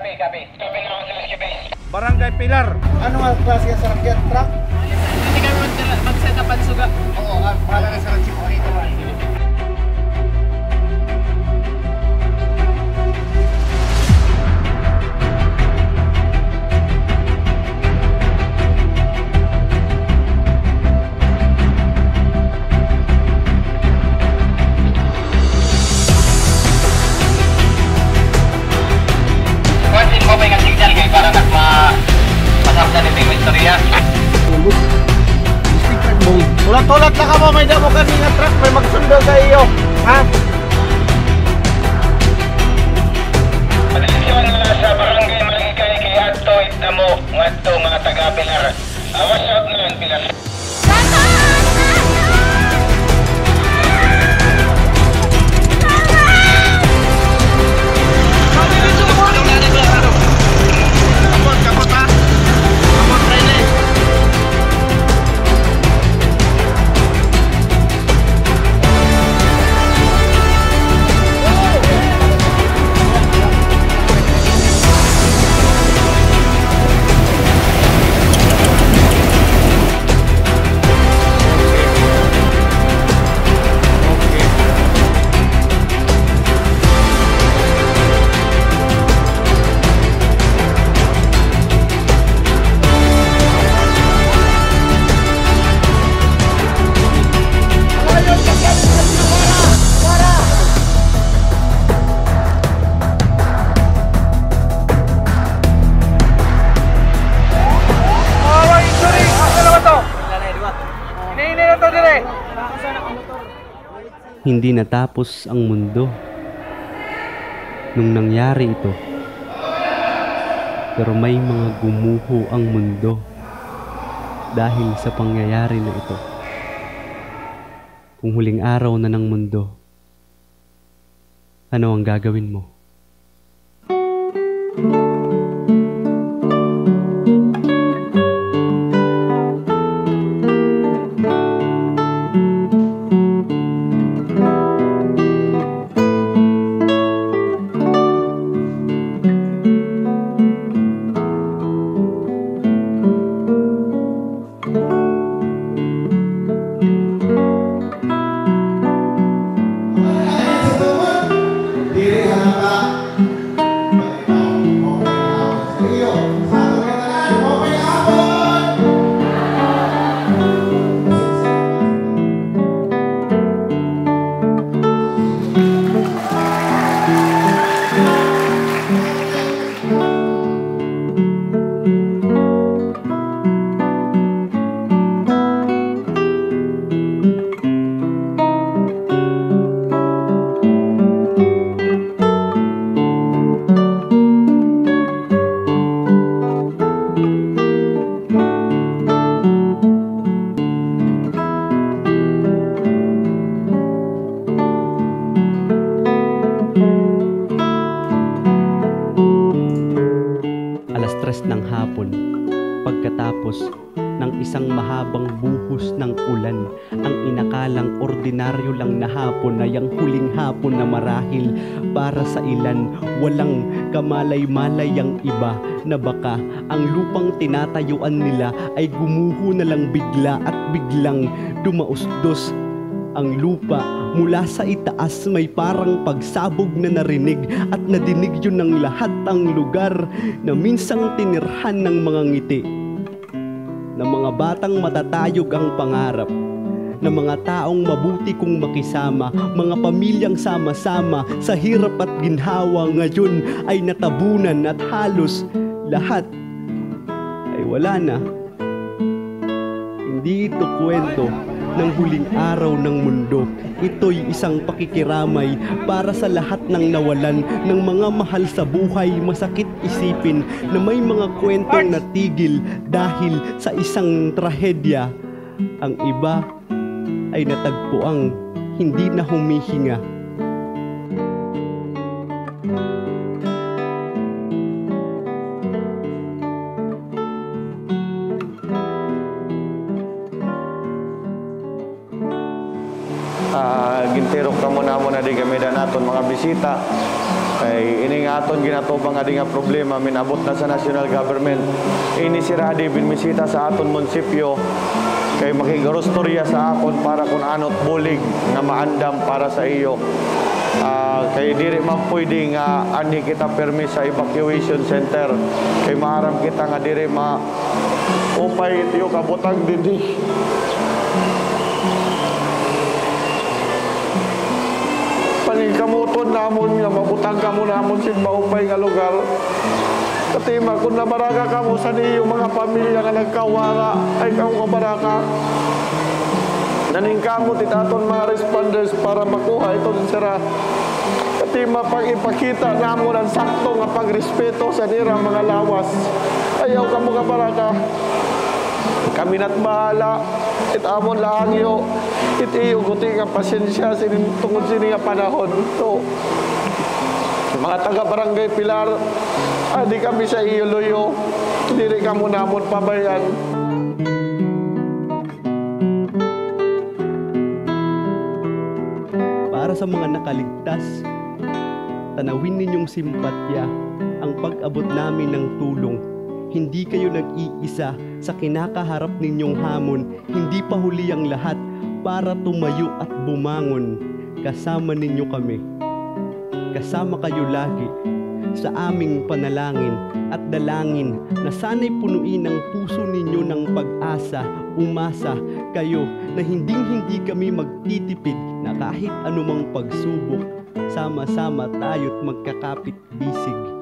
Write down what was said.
Copy na ako sa rescue base. Barangay Pilar. Ano nga klase ka sa rakyat truck? Hindi kami mag-set up at suga. Oo, bahala na sa jeep o ito ba? Kwansin mo ba yung signal kayo para masabdan ito yung istorya? Tulat-tulat na ka mo, may damo kanina truck, may magsundo sa iyo. Ha? Pagdesisyon na sa barangay Marikay kay Adto Itamo, ngadto mga taga Pilar. Awas out na ang Pilar. Hindi natapos ang mundo nung nangyari ito. Pero may mga gumuho ang mundo dahil sa pangyayari na ito. Kung huling araw na ng mundo, ano ang gagawin mo? Ng hapon, pagkatapos ng isang mahabang buhos ng ulan, ang inakalang ordinaryo lang na hapon ay ang huling hapon na marahil para sa ilan walang kamalay-malay ang iba na baka ang lupang tinatayuan nila ay gumuho na lang bigla at biglang dumausdos ang lupa. Mula sa itaas may parang pagsabog na narinig at nadinig yun ng lahat ang lugar na minsang tinirhan ng mga ngiti, ng mga batang matatayog ang pangarap, ng mga taong mabuti kong makisama, mga pamilyang sama-sama sa hirap at ginhawa ngayon ay natabunan at halos lahat ay wala na. Hindi ito kwento ng huling araw ng mundo. Ito'y isang pakikiramay para sa lahat ng nawalan ng mga mahal sa buhay. Masakit isipin na may mga kwentong natigil dahil sa isang trahedya. Ang iba ay natagpuang hindi na humihinga. Gintirok ka muna di kami naton mga bisita Ay iningaton ginatubang adi nga problema minabot na sa national government. Ini si Radi binmisita sa aton munisipyo kay makigurustorya sa akon para kung anot bulig nga maandam para sa iyo. Kay diri man pwede nga ani kita permis sa evacuation center kay maaram kita nga diri ma upay tiyo kabutang dindi. Paningkamuton namon nga mabutang kamo namon sin maupay nga lugar. Katima kung nabaraka kamo sa niyo mga pamilya nga nagkawara ay kamo kabaraka. Naningkamot itaton mga responders para makuha ito din sira. Katima pag ipakita namon ang sakto nga pagrespeto sa nira mga lawas. Ayaw kamo kabaraka. Kami na't bahala. Itamon lang yo. Itiyo guti nga pasensya tungod sini nga panahon. So, mga taga-barangay Pilar, di kami sa iyo loyo. Dili ka mo namon pabayan. Para sa mga nakaligtas, tanawin ninyong simpatya ang pag-abot namin ng tulong. Hindi kayo nag-iisa sa kinakaharap ninyong hamon. Hindi pa huli ang lahat para tumayo at bumangon. Kasama ninyo kami. Kasama kayo lagi sa aming panalangin at dalangin na sana'y punuin ang puso ninyo ng pag-asa, umasa kayo na hindi kami magtitipid na kahit anumang pagsubok, sama-sama tayo't magkakapit-bisig.